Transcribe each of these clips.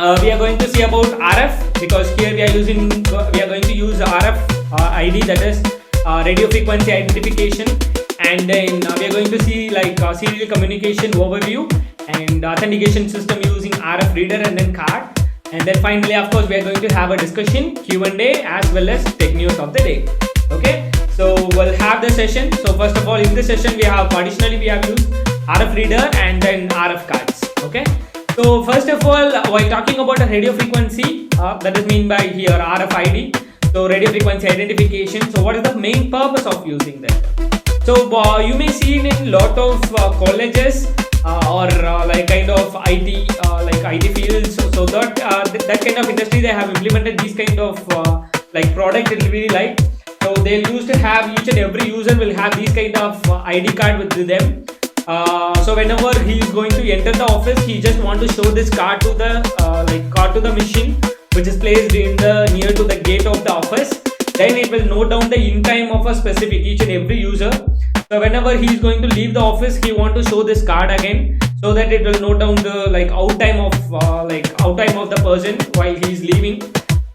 we are going to see about RF, because here we are going to use RF ID, that is radio frequency identification, and then we are going to see like serial communication overview and authentication system using RF reader and then card, and then finally of course we are going to have a discussion, Q&A, as well as tech news of the day. Okay, so we'll have the session. So first of all, in this session we have used RF reader and then RF cards. Okay, so first of all, while talking about a radio frequency, that is mean by here RFID, so radio frequency identification. So what is the main purpose of using that? So you may see it in lot of colleges or like kind of IT like IT fields. So that that kind of industry, they have implemented these kind of like product. It will be like, so they used to have each and every user will have these kind of ID card with them. So whenever he is going to enter the office, he just want to show this card to the card to the machine, which is placed in the near to the gate of the office. Then it will note down the in time of a specific each and every user. So whenever he is going to leave the office, he want to show this card again, so that it will note down the out time of the person while he is leaving.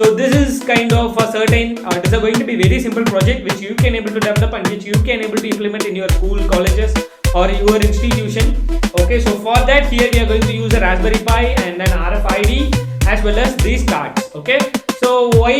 So this is kind of a certain, it is going to be very simple project which you can able to develop and which you can able to implement in your school, colleges or your institution. Okay, so for that here we are going to use a Raspberry Pi and an RFID as well as these cards. Okay, so why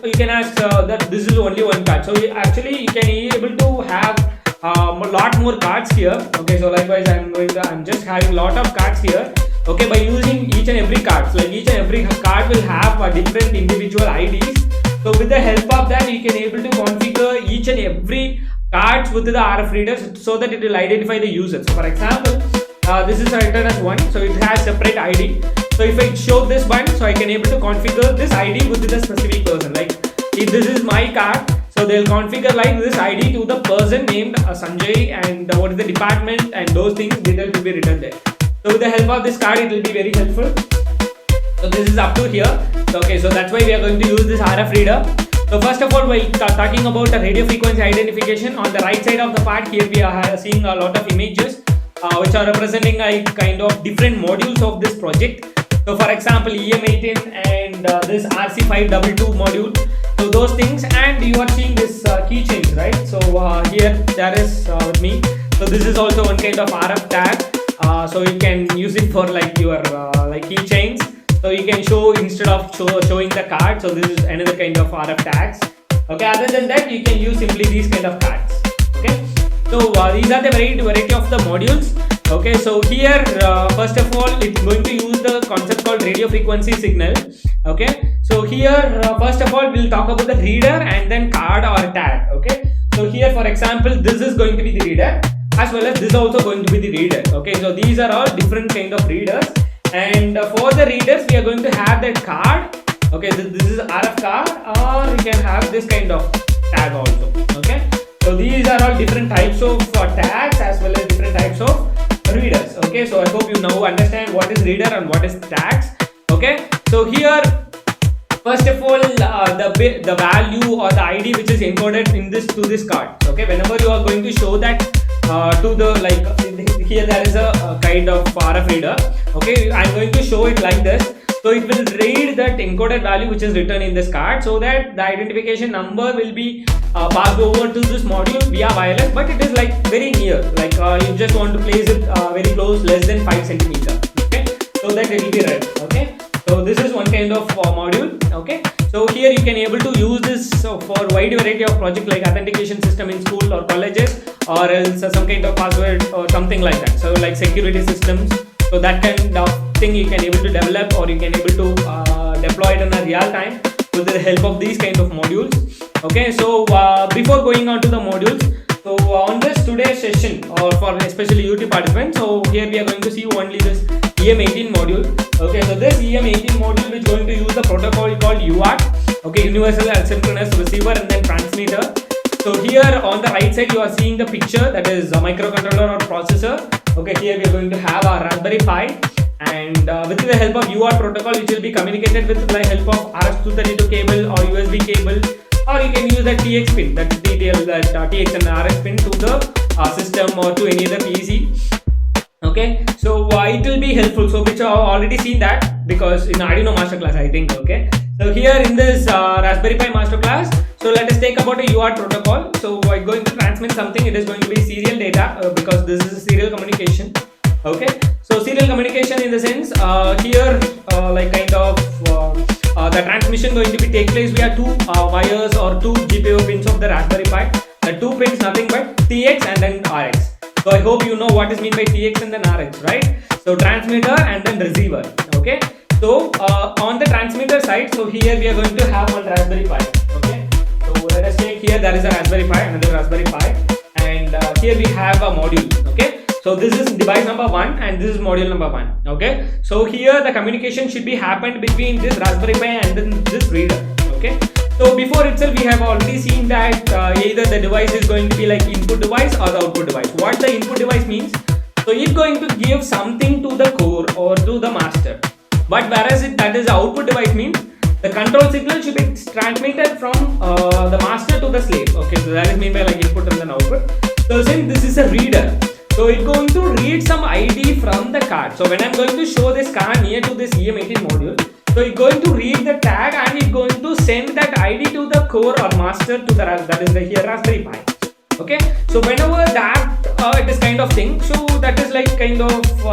you can ask that this is only one card. So actually you can able to have a lot more cards here. Okay, so likewise I'm just having lot of cards here. Okay, by using each and every card, like each and every card will have a different individual IDs. So with the help of that, you can able to configure each and every cards with the RF readers, so that it will identify the user. So for example, this is written as 1, so it has separate ID. So if I show this one, so I can able to configure this ID with the specific person. Like if this is my card, so they'll configure like this ID to the person named Sanjay, and what is the department and those things details will be written there. So with the help of this card, it will be very helpful. So this is up to here. Okay, so that's why we are going to use this RF reader. So first of all, while talking about the radio frequency identification, on the right side of the part here we are seeing a lot of images which are representing like kind of different modules of this project. So for example, EM18 and this RC522 module. So those things, and you are seeing this keychains, right? So here there is with me. So this is also one kind of RF tag. So you can use it for like your like keychains. So you can show instead of showing the card. So this is another kind of RF tags. Okay, other than that, you can use simply these kind of cards. Okay, so these are the variety of the modules. Okay, so here first of all, it's going to use the concept called radio frequency signal. Okay, so here first of all we'll talk about the reader and then card or tag. Okay, so here for example, this is going to be the reader, as well as this is also going to be the reader. Okay, so these are all different kind of readers, and for the readers we are going to have that card. Okay, this is RF card, or we can have this kind of tag also. Okay, so these are all different types of tags as well as different types of readers. Okay, so I hope you now understand what is reader and what is tags. Okay, so here first of all, the value or the ID which is encoded in this to this card. Okay, whenever you are going to show that to the here there is a kind of RF reader. Okay, I'm going to show it like this. So it will read that encoded value which is written in this card, so that the identification number will be passed over to this module via wireless, but it is like very near, like you just want to place it very close, less than 5 centimeter. Okay, so that it will be read. Okay, so this is one kind of module. Okay, so here you can able to use this for wide variety of project like authentication system in school or colleges, or else some kind of password or something like that. So like security systems. So that kind of thing you can able to develop, or you can able to deploy it in a real time with the help of these kind of modules. Okay, so before going on to the modules, so on this today's session, or for especially YouTube participants, so here we are going to see only this EM18 module. Okay, so this EM18 module is going to use the protocol called UART. Okay, Universal Asynchronous Receiver and then Transmitter. So here on the right side you are seeing the picture, that is a microcontroller or processor. Okay, here we are going to have our Raspberry Pi, and with the help of UART protocol, which will be communicated with the help of RS-232 cable or USB cable, or you can use the TX pin, that TX and RS pin to the system or to any other PC. Okay, so it will be helpful. So which I have already seen that because in Arduino masterclass, I think. Okay, so here in this Raspberry Pi masterclass, so let us take about a UART protocol. So we're going to transmit something. It is going to be serial data because this is a serial communication. Okay, so serial communication in the sense here like kind of the transmission going to be take place via two wires or two GPIO pins of the Raspberry Pi. The two pins nothing but TX and then RX. So I hope you know what is meant by TX and then RX, right? So transmitter and then receiver. Okay. So on the transmitter side, so here we are going to have one Raspberry Pi. Okay. So let us take here there is a Raspberry Pi, another Raspberry Pi, and here we have a module. Okay. So this is device number 1 and this is module number 1. Okay. So here the communication should be happened between this Raspberry Pi and then this reader. Okay. So before itself we have already seen that either the device is going to be like input device or the output device. What the input device means? So it's going to give something to the core or to the master. But whereas that is the output device means the control signal should be transmitted from the master to the slave. Okay, so that is meant by like input and then output. So since this is a reader, so it's going to read some ID from the card. So when I'm going to show this card near to this EM18 module, so it's going to read the tag and it's going to send that ID to the core or master to the that is the here Raspberry Pi. Okay, so whenever that it is kind of thing, so that is like kind of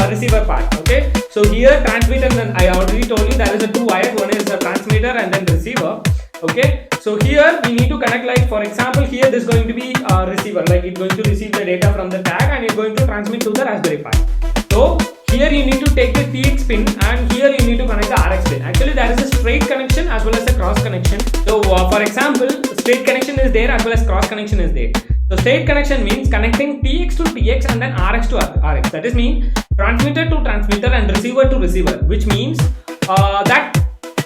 receiver part. Okay, so here transmitter and then I already told you there is a two wires, one is the transmitter and then receiver. Okay, so here we need to connect, like for example here this is going to be receiver, like it's going to receive the data from the tag and it's going to transmit to the Raspberry Pi. So here you need to take the TX pin and here you need to connect the RX pin. Actually there is a straight connection as well as a cross connection. So for example, straight connection is there as well as cross connection is there. So straight connection means connecting TX to TX and then RX to RX. That is mean transmitter to transmitter and receiver to receiver, which means that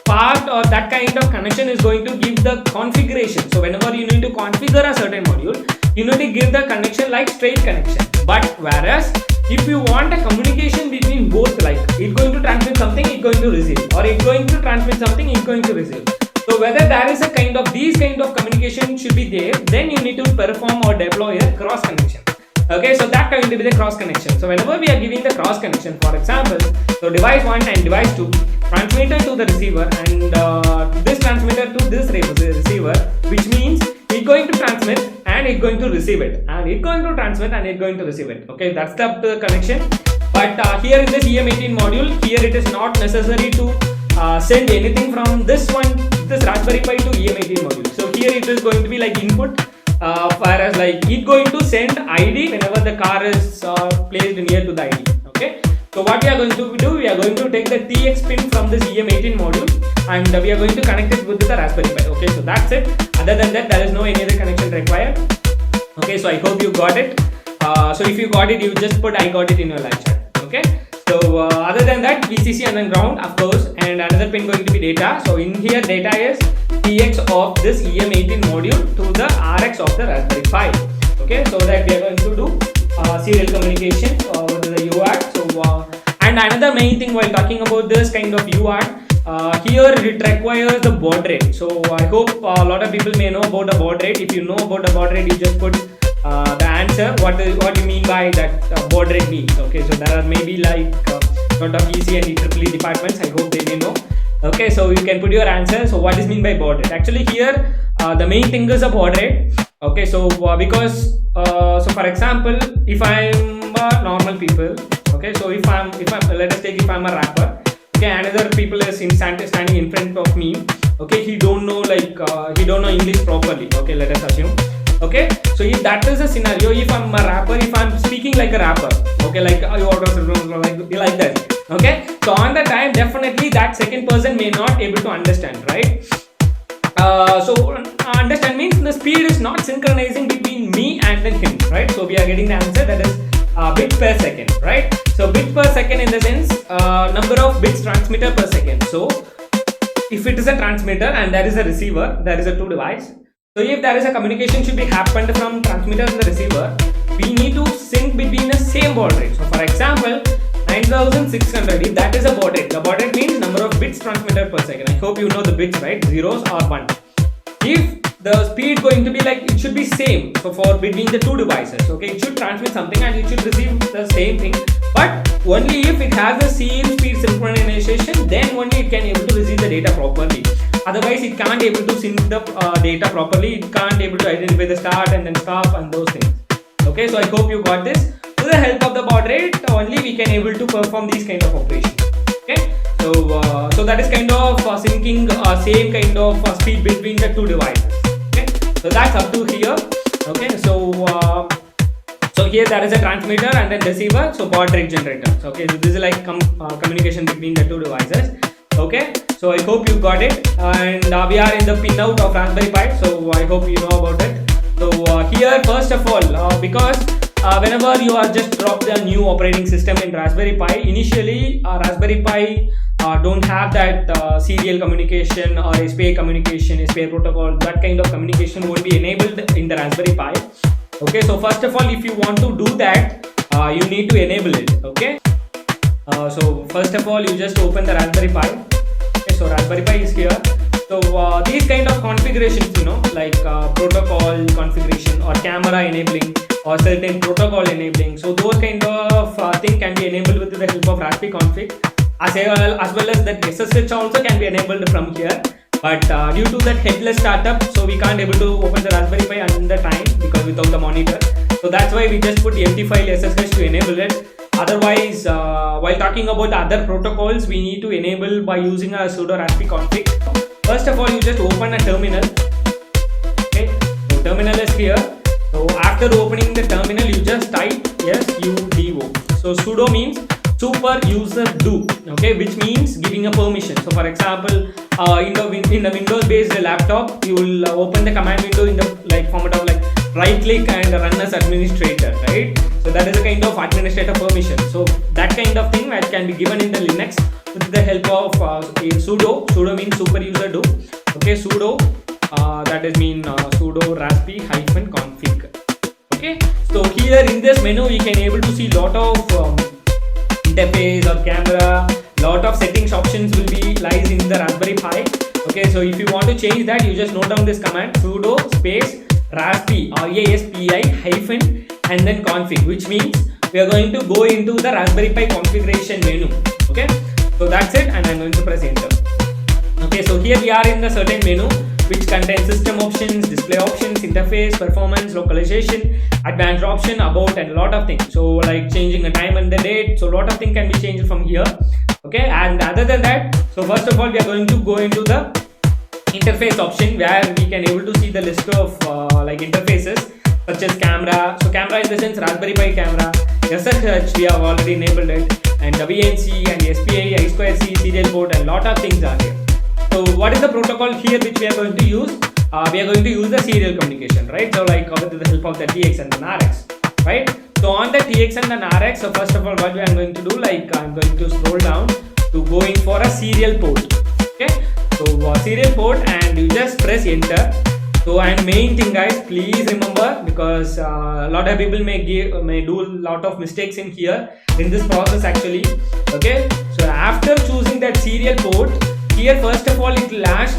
part or that kind of connection is going to give the configuration. So whenever you need to configure a certain module, you need to give the connection like straight connection. But whereas if you want a communication between both, like it's going to transmit something, it's going to receive, or it's going to transmit something, it's going to receive. So whether there is a kind of these kind of communication should be there, then you need to perform or deploy a cross connection. Okay, so that going to be the cross connection. So whenever we are giving the cross connection, for example, so device 1 and device 2, transmitter to the receiver and this transmitter to this receiver, which means it's going to transmit and it's going to receive it, and it's going to transmit and it's going to receive it. Okay, that's the connection. But here in this EM18 module, here it is not necessary to send anything from this Raspberry Pi to EM18 module. So here it is going to be like input. Whereas like it's going to send ID whenever the car is placed near to the ID. Okay, so what we are going to do, we are going to take the TX pin from this EM18 module and we are going to connect it with the Raspberry Pi. Okay, so that's it. Other than that, there is no any other connection required. Okay, so I hope you got it. So if you got it, you just put I got it in your live chat. Okay, so other than that, VCC and then ground, of course, and another pin going to be data. So in here data is TX of this EM18 module to the RX of the Raspberry Pi. Okay, so that we are going to do serial communication with the UART. So and another main thing while talking about this kind of UART, here it requires the baud rate. So I hope a lot of people may know about the baud rate. If you know about the baud rate, you just put the answer what you mean by that baud rate means. Okay, so there are maybe like lot of EC and EEE departments. I hope they may know. Okay, so you can put your answer. So what is mean by baud rate? Actually here the main thing is a baud rate. Okay, so because so for example, if I'm a normal people, okay, so if I'm let us take if I'm a rapper, okay, another people is standing in front of me, okay, he don't know like he don't know English properly, okay, let us assume. Okay, so if that is a scenario, if I'm a rapper, if I'm speaking like a rapper, okay, like you like that, okay, so on the time definitely that second person may not able to understand, right? So understand means the speed is not synchronizing between me and then him, right? So we are getting the answer that is bit per second, right? So bit per second in the sense number of bits transmitter per second. So if it is a transmitter and there is a receiver, there is a two device. So if there is a communication should be happened from transmitter and the receiver, we need to sync between the same baud rate. So for example, 9600, if that is a baud rate. The baud rate means number of bits transmitted per second. I hope you know the bits, right? Zeros or 1. If the speed going to be like, it should be same. So for between the two devices, okay, it should transmit something and it should receive the same thing but only if it has a serial speed synchronization, then only it can able to receive the data properly. Otherwise it can't able to sync the data properly. It can't able to identify the start and then stop and those things. Okay, so I hope you got this. With the help of the baud rate only we can able to perform these kind of operations. Okay, so that is kind of syncing same kind of speed between the two devices. Okay, so that's up to here. Okay, so here there is a transmitter and then receiver, so baud rate generator. Okay, so this is like communication between the two devices. Okay, so I hope you got it, and we are in the pinout of Raspberry Pi, so I hope you know about it. So here first of all, because whenever you are just drop the new operating system in Raspberry Pi, initially Raspberry Pi don't have that serial communication or SPI communication, SPI protocol, that kind of communication would be enabled in the Raspberry Pi. Okay, so first of all, if you want to do that, you need to enable it. Okay, so first of all, you just open the Raspberry Pi. Okay, so Raspberry Pi is here. So these kind of configurations, like protocol configuration or camera enabling or certain protocol enabling, so those kind of thing can be enabled with the help of Raspberry config, as well as that SSH also can be enabled from here. But due to that headless startup, so we can't able to open the Raspberry Pi on the time because without the monitor. So that's why we just put the empty file SSH to enable it. Otherwise, while talking about other protocols, we need to enable by using a sudo raspi config. First of all, you just open a terminal. Okay, so terminal is here. So after opening the terminal, you just type sudo. So sudo means super user do, okay, which means giving a permission. So for example, in the Windows based laptop, you will open the command window in the format of right click and run as administrator, right? So that is a kind of administrator permission. So that kind of thing that can be given in the Linux with the help of sudo. Sudo means super user do. Okay, sudo that is mean sudo raspi -config. Okay, so here in this menu we can able to see lot of interface or camera, lot of settings options will be lies in the Raspberry Pi. Okay, so if you want to change that, you just note down this command sudo space raspi -, and then config, which means we are going to go into the Raspberry Pi configuration menu. Okay, so that's it, and I'm going to press enter. Okay, so here we are in the certain menu which contains system options, display options, interface, performance, localization, advanced option, about, and a lot of things. So like changing the time and the date, so a lot of things can be changed from here. Okay, and other than that, so first of all we are going to go into the interface option where we can able to see the list of interfaces such as camera. So camera in the sense Raspberry Pi camera, SSH we have already enabled it, and WNC and SPI, I2C, serial port, and lot of things are here. So what is the protocol here which we are going to use? We are going to use the serial communication, right? So with the help of the TX and the RX, right? So on the TX and the RX, so first of all what we are going to do, I'm going to scroll down to going for a serial port. Okay, so serial port, and you just press enter. So and main thing guys, please remember, because a lot of people may do a lot of mistakes in here in this process actually. Okay, so after choosing that serial port, here first of all it will ask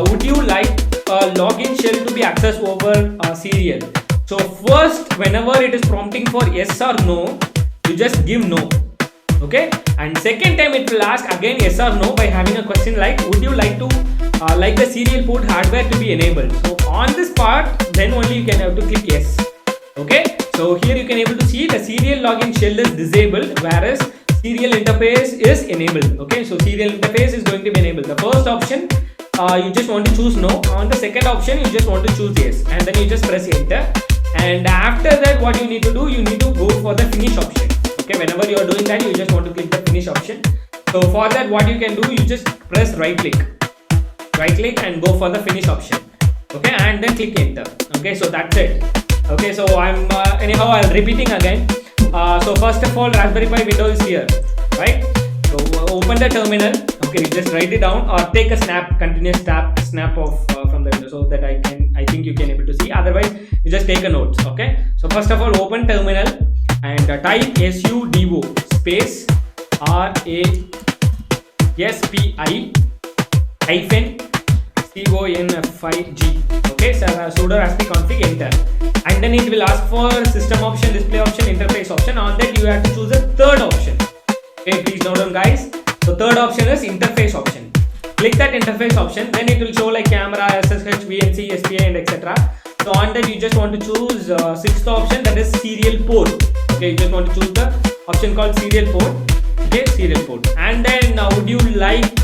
would you like a login shell to be accessed over serial. So first, whenever it is prompting for yes or no, you just give no. Okay, and second time it will ask again yes or no by having a question like would you like to like the serial port hardware to be enabled. So on this part, then only you can have to click yes. Okay, so here you can able to see the serial login shell is disabled, whereas serial interface is enabled. Okay, so serial interface is going to be enabled. The first option you just want to choose no. On the second option you just want to choose yes, and then you just press enter. And after that, what you need to do, you need to go for the finish option. Okay, whenever you are doing that, you just want to click the finish option. So for that, what you can do, you just press right click and go for the finish option. Okay, and then click enter. Okay, so that's it. Okay, so I'm I'm repeating again. So first of all, Raspberry Pi window is here, right? So open the terminal. Okay, you just write it down or take a continuous snap of from the window, so that I think you can able to see. Otherwise, you just take a note. Okay, so first of all, open terminal and type sudo space RASPI config, okay, so sudo raspi config, enter, and then it will ask for system option, display option, interface option. On that you have to choose a third option. Okay, please note down guys. So third option is interface option. Click that interface option, then it will show like camera, SSH, VNC, SPI, and etc. So on that you just want to choose sixth option, that is serial port. Okay, you just want to choose the option called serial port. Okay, serial port. And then would you like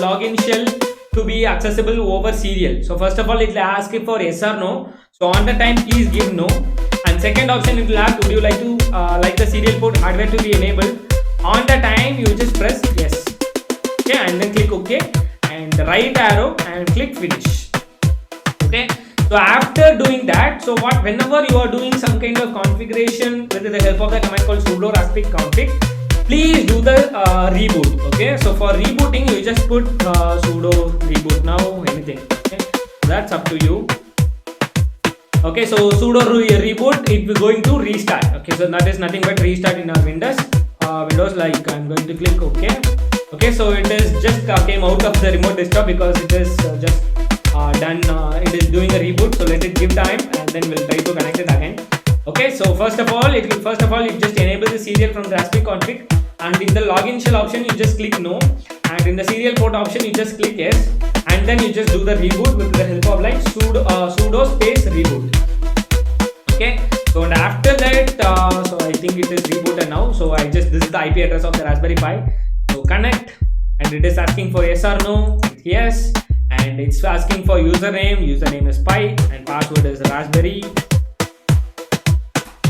login shell to be accessible over serial? So first of all it will ask you for yes or no. So on the time please give no. And second option it will ask would you like to like the serial port hardware to be enabled. On the time you just press yes. Okay, and then click OK and right arrow and click finish. Okay. So after doing that, so whenever you are doing some kind of configuration with the help of the command called sudo raspi config, please do the reboot. Okay, so for rebooting you just put sudo reboot now, anything. Okay, that's up to you. Okay, so sudo reboot, it will going to restart. Okay, so that is nothing but restart in our Windows. Like I'm going to click OK. Okay, so it is just came out of the remote desktop because it is just done. It is doing a reboot. So let it give time and then we'll try to connect it again. Okay, so first of all it just enable the serial from the raspi config, and in the login shell option you just click no, and in the serial port option you just click yes, and then you just do the reboot with the help of like sudo space reboot. Okay, so and after that so I think it is rebooted now. So this is the IP address of the Raspberry Pi. So connect, and it is asking for yes or no, yes, and it's asking for username is Pi, and password is Raspberry,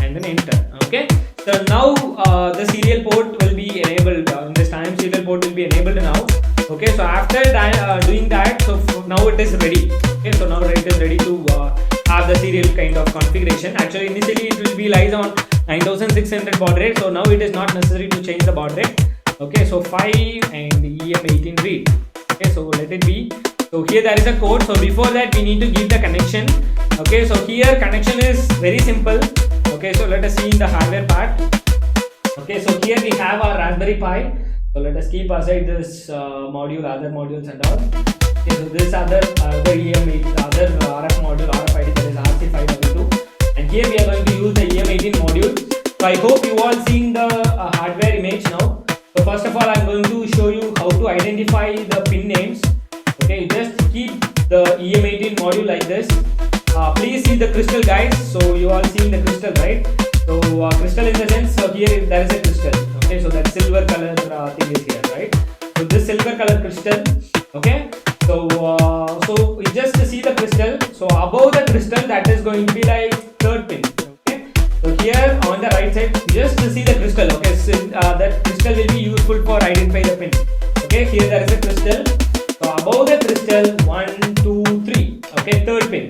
and then enter. Okay, so now the serial port will be enabled. In this time serial port will be enabled now. Okay, so after doing that, so now it is ready. Okay, so now it is ready to have the serial kind of configuration. Actually initially it will be lies on 9600 baud rate, so now it is not necessary to change the baud rate. Okay, so 5 and EM18 read. Okay, so let it be. So here there is a code. So before that we need to give the connection. Okay, so here connection is very simple. Okay, so let us see in the hardware part. Okay, so here we have our Raspberry Pi. So let us keep aside this module, other modules and all. Okay, so this other EM8, other RF module, RFID, that is RC522. And here we are going to use the EM18 module. So I hope you all seeing the hardware image now. So first of all I am going to show you how to identify the pin names. Okay, just keep the EM18 module like this. Please see the crystal guys. So you are seeing the crystal, right? So crystal in the sense, so here there is a crystal. Okay, so that silver color thing is here, right? So this silver color crystal. Okay, so so you just see the crystal. So above the crystal that is going to be like third pin. Okay, so here on the right side just see the crystal. Okay, so that crystal will be useful for identify the pin. Okay, here there is a crystal. So above the crystal 1, 2, 3. Okay, third pin.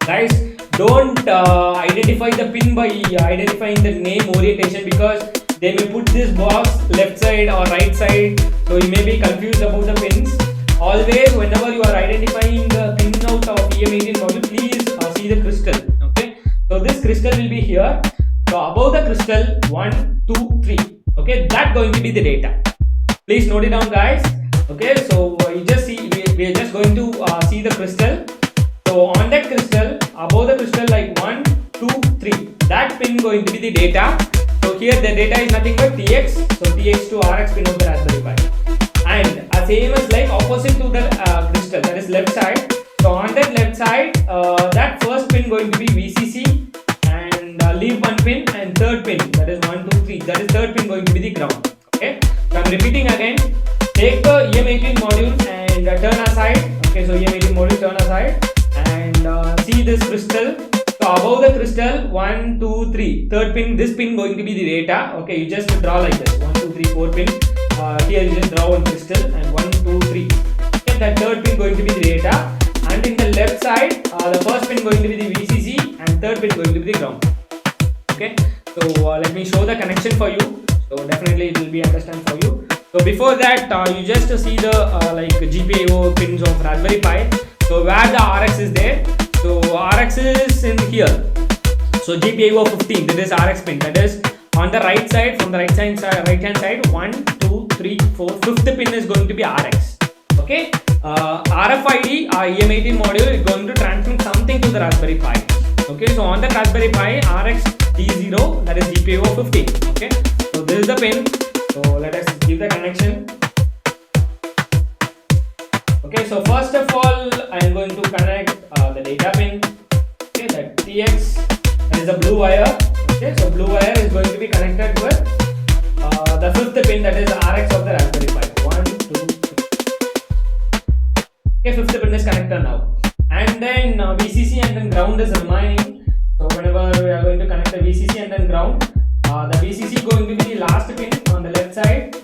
Guys, don't identify the pin by identifying the name orientation, because they may put this box left side or right side, so you may be confused about the pins. Always whenever you are identifying the pin out of EM18 module, please see the crystal. Okay, so this crystal will be here. So above the crystal 1, 2, 3. Okay, that going to be the data. Please note it down guys. Okay, so you just see we are just going to see the crystal. So on that crystal, above the crystal like 1, 2, 3, that pin going to be the data. So here the data is nothing but TX, so TX to RX pin of the Raspberry Pi. And same as like opposite to the crystal, that is left side. So on that left side, that first pin going to be VCC, and leave one pin, and third pin, that is 1, 2, 3, that is third pin going to be the ground. Okay, so I'm repeating again. Take the EM18 module and turn aside. Okay, so EM18 module turn aside. And see this crystal. So above the crystal 1, 2, 3, third pin, this pin going to be the data. Okay, you just draw like this 1, 2, 3, 4 pin. Here you just draw one crystal and 1, 2, 3. Okay, that third pin going to be the data. And in the left side, the first pin going to be the VCC and third pin going to be the ground. Okay, so let me show the connection for you. So definitely it will be understand for you. So before that, you just see the like GPIO pins of Raspberry Pi. So where the RX is there, so RX is in here. So GPIO 15, this is RX pin, that is on the right side, from the right hand side 1, 2, 3, 4, fifth pin is going to be RX. Okay, RFID EM18 module is going to transmit something to the Raspberry Pi. Okay, so on the Raspberry Pi RX D0, that is GPIO 15. Okay, so this is the pin. So let us give the connection. Okay, so first of all, I am going to connect the data pin. Okay, that TX, that is the blue wire. Okay, so blue wire is going to be connected with the fifth pin, that is RX of the Raspberry Pi. 1, 2, 3. Okay, fifth pin is connected now. And then VCC and then ground is remaining. So whenever we are going to connect the VCC and then ground, the VCC going to be the last pin on the left side.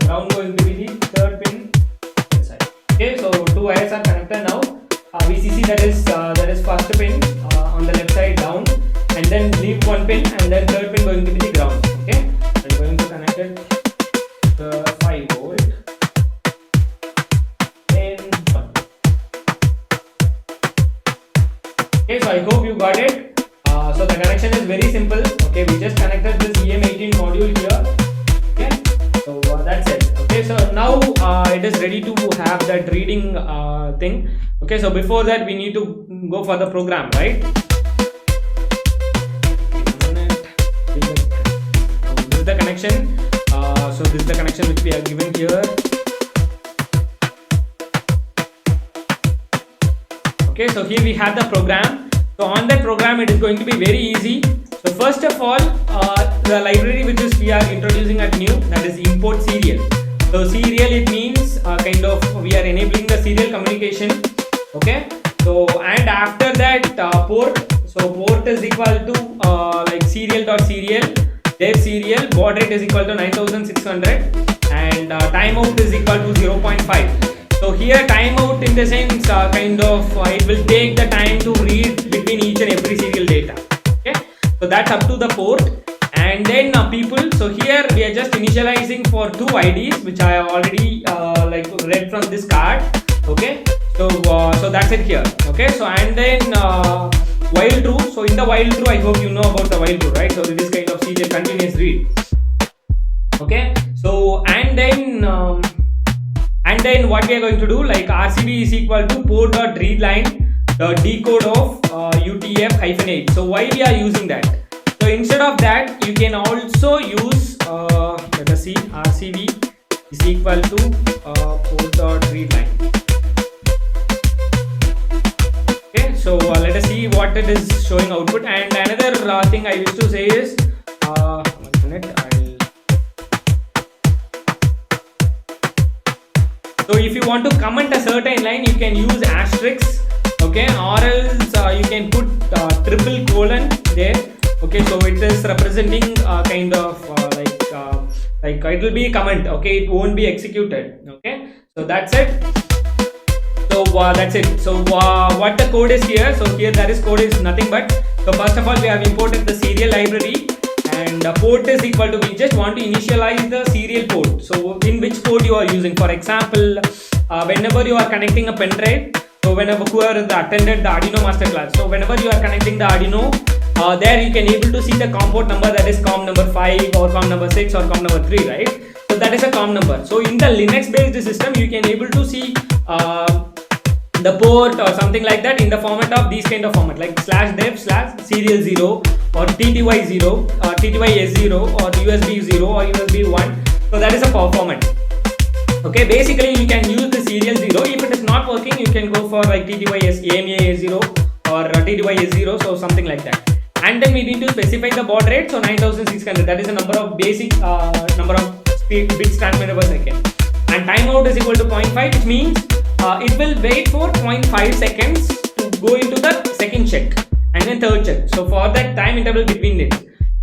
Ground going to be the third pin. Okay, so two wires are connected now. VCC, that is first pin on the left side down, and then leave one pin, and then third pin going to be the ground. Okay, so I'm going to connect it the 5 volt. Then 1. Okay, so I hope you got it. So the connection is very simple. Okay, we just connected this EM18 module here. Okay, so that's it. Okay, so now it is ready to have that reading thing. Okay, so before that we need to go for the program, right? This is the connection. So this is the connection which we are given here. Okay, so here we have the program. So on that program it is going to be very easy. So first of all, the library which is we are introducing at new, that is import serial. So serial, it means kind of we are enabling the serial communication. Okay, so and after that port, so port is equal to like serial.serial, def serial, baud rate is equal to 9600, and timeout is equal to 0.5. So here timeout in the sense kind of it will take the time to read between each and every serial data. Okay, so that's up to the port. And then people, so here we are just initializing for two IDs which I have already like read from this card. Okay, so so that's it here. Okay, so and then while true, so in the while true, I hope you know about the while true, right? So this kind of serial continuous read. Okay, so and then what we are going to do, like RCB is equal to port.readline the decode of UTF-8. So why we are using that? So instead of that, you can also use let us see, RCB is equal to port.readline. Okay, so let us see what it is showing output. And another thing I wish to say is 1 minute. So if you want to comment a certain line, you can use asterisk. Okay, or else you can put triple colon there. Okay, so it is representing kind of like it will be a comment. Okay, it won't be executed. Okay, so that's it. So that's it. So what the code is here? So here there is code is nothing but, so first of all we have imported the serial library, and port is equal to, we just want to initialize the serial port. So in which port you are using? For example, whenever you are connecting a pen drive, so whenever whoever attended the Arduino masterclass, so whenever you are connecting the Arduino, there you can able to see the COM port number, that is COM number 5 or COM number 6 or COM number 3, right? So that is a COM number. So in the Linux based system, you can able to see the port or something like that in the format of these kind of format, like /dev/serial0 or TTY0 or TTYS0 or USB0 or USB1. So that is a format. Okay, basically you can use the serial 0. If it is not working, you can go for like TTYS AMA0 or TTYS0, so something like that. And then we need to specify the baud rate, so 9600, that is the number of basic number of bits transmitted per second. And timeout is equal to 0.5, which means it will wait for 0.5 seconds to go into the second check and then third check. So for that time interval between it.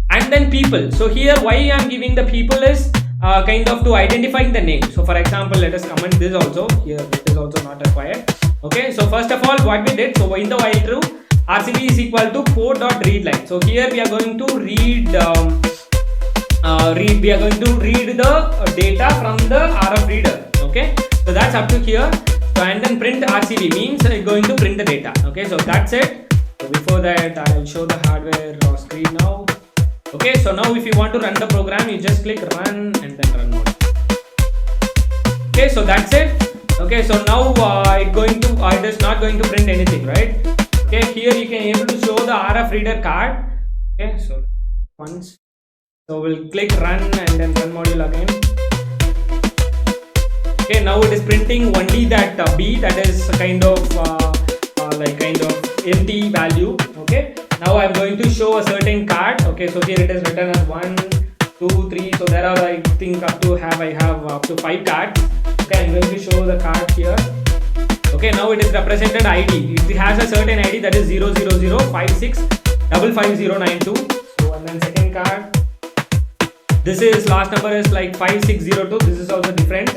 And then people, so here why I am giving the people is kind of to identifying the name. So for example, let us comment this also, here it is also not required. Okay, so first of all what we did, so in the while true, RCB is equal to port.readline. So here we are going to read we are going to read the data from the RF reader. Okay, so that's up to here. So and then print RCB means it's going to print the data. Okay, so that's it. So before that I will show the hardware screen now. Okay, so now if you want to run the program, you just click run and then run mode. Okay, so that's it. Okay, so now it is not going to print anything, right? Okay, here you can able to show the RF reader card. Okay, so once, so we'll click run and then run module again. Okay, now it is printing only that B, that is kind of empty value. Okay, now I'm going to show a certain card. Okay, so here it is written as 1, 2, 3. So there are, I think, I have up to 5 cards. Okay, I'm going to show the card here. Okay, now it is represented ID. It has a certain ID, that is 00056555092. So and then second card, this is last number is like 5602. This is also different.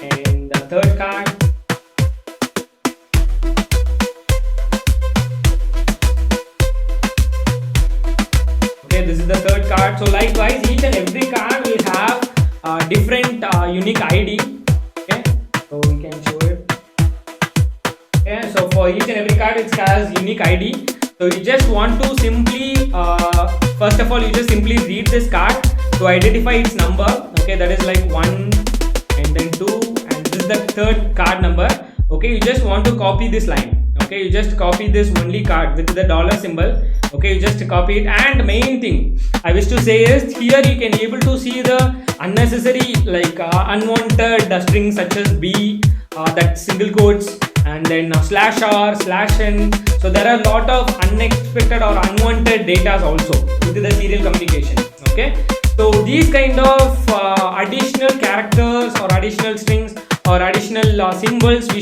And the third card, okay, this is the third card. So likewise, each and every card will have different unique ID. Okay, so we can show it. Okay, so for each and every card it has unique ID. So you just want to simply first of all, you just simply read this card to identify its number. Okay, that is like 1 and then 2, and this is the third card number. Okay, you just want to copy this line. Okay, you just copy this only card with the dollar symbol. Okay, you just copy it. And main thing I wish to say is, here you can able to see the unnecessary unwanted strings such as B, that single quotes, and then /r, /n. So there are a lot of unexpected or unwanted data also with the serial communication. Okay, so these kind of additional characters or additional strings or additional symbols we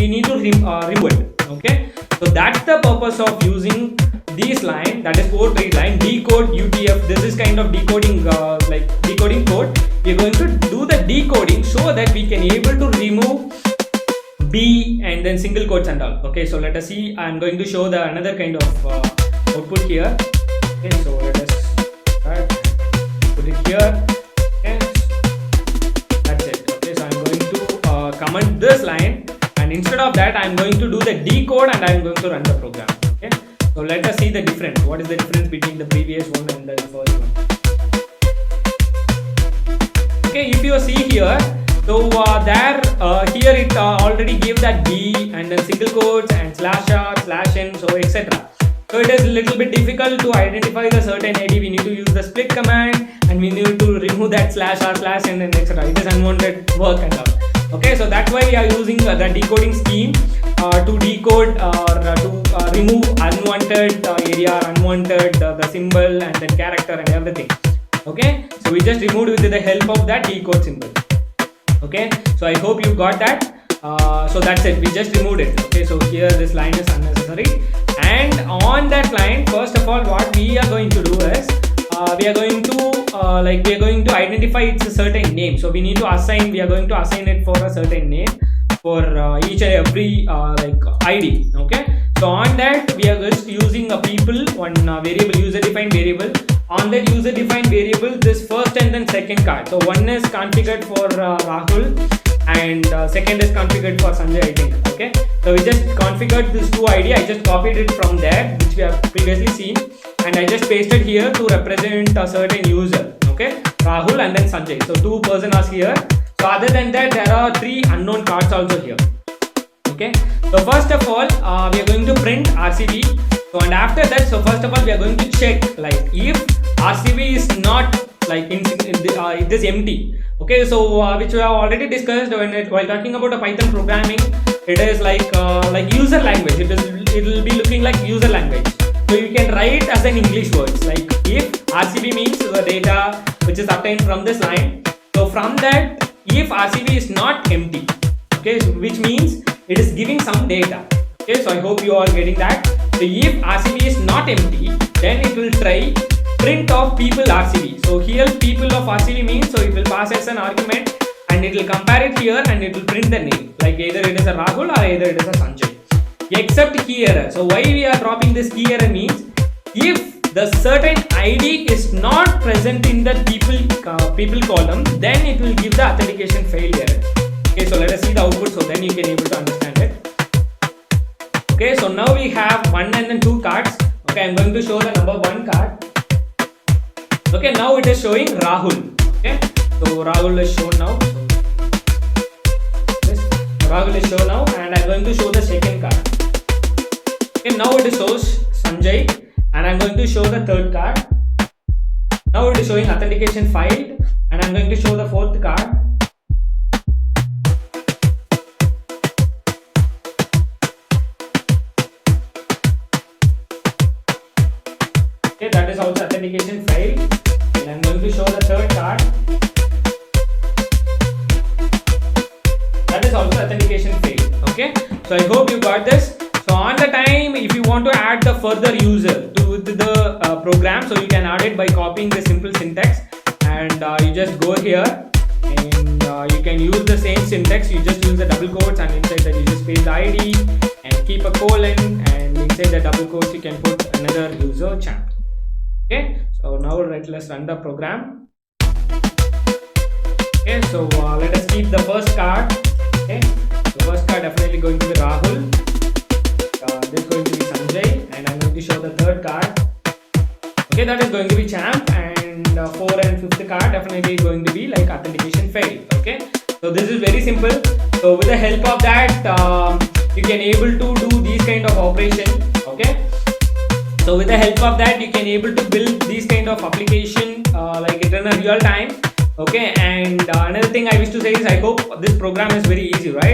need to remove it. Okay, so that's the purpose of using this line, that is code read line, decode UTF. This is kind of decoding decoding code. We're going to do the decoding so that we can able to remove B and then single quotes and all. Okay, so let us see. I'm going to show the another kind of output here. Okay, so let us put it here. Okay, that's it. Okay, so I'm going to comment this line, and instead of that I'm going to do the decode and I'm going to run the program. Okay, so let us see the difference. What is the difference between the previous one and the first one? Okay, if you see here, so here it already gave that B and then single quotes and /r, /n, so etc. So it is a little bit difficult to identify the certain ID. We need to use the split command, and we need to remove that /r, /n, and etc. It is unwanted work and all. Okay, so that's why we are using the decoding scheme to decode or to remove unwanted area, unwanted the symbol and then character and everything. Okay, so we just removed with the help of that decode symbol. Okay, so I hope you got that. So that's it, we just removed it. Okay, so here this line is unnecessary, and on that line, first of all, what we are going to do is we are going to identify it's a certain name. So we need to assign, we are going to assign it for a certain name for each and every ID. Okay, so on that we are just using a people one variable, user defined variable. On that user defined variable, this first and then second card, so one is configured for Rahul and second is configured for Sanjay, I think. Okay, so we just configured this 2 ID. I just copied it from there, which we have previously seen, and I just pasted here to represent a certain user. Okay, Rahul and then Sanjay, so 2 persons are here. So other than that, there are 3 unknown cards also here. Okay, so first of all we are going to print RCB. So and after that, so first of all we are going to check if RCB is not it is empty. Okay, so which we have already discussed while talking about a Python programming. It is like user language. It will be looking like user language. So you can write as an English words, like if RCB means the data which is obtained from this line. So from that, if RCB is not empty, okay, so which means it is giving some data. Okay, so I hope you are getting that. So if RCB is not empty, then it will try print of people RCB. So here people of RCB means, so it will pass as an argument and it will compare it here and it will print the name, like either it is a Rahul or either it is a Sanjay, except key error. So why we are dropping this key error means, if the certain ID is not present in the people column, then it will give the authentication failure. Okay, so let us see the output, so then you can able to understand it. Okay, so now we have 1 and then 2 cards. Okay, I'm going to show the number 1 card. Okay, now it is showing Rahul. Okay, so Rahul is shown now. So Rahul is shown now, and I'm going to show the second card. Okay, now it shows Sanjay, and I'm going to show the third card. Now it is showing authentication failed, and I'm going to show the fourth card. Okay, that is also authentication failed, and I'm going to show the third card. That is also authentication failed. Okay, so I hope you got this. So on the time, if you want to add the further user to the program, so you can add it by copying the simple syntax, and you just go here, and you can use the same syntax. You just use the double quotes, and inside that you just paste the ID and keep a colon, and inside the double quotes you can put another user champ. Okay, so now let's run the program. Okay, so let us keep the first card. Okay, the first card definitely going to be Rahul. This is going to be Sanjay, and I'm going to show the third card. Okay, that is going to be champ, and 4 and 5th card definitely going to be like authentication failed. Okay, so this is very simple. So with the help of that, you can able to do these kind of operation. Okay, so with the help of that, you can able to build these kind of application like it in a real time. Okay, and another thing I wish to say is I hope this program is very easy, right?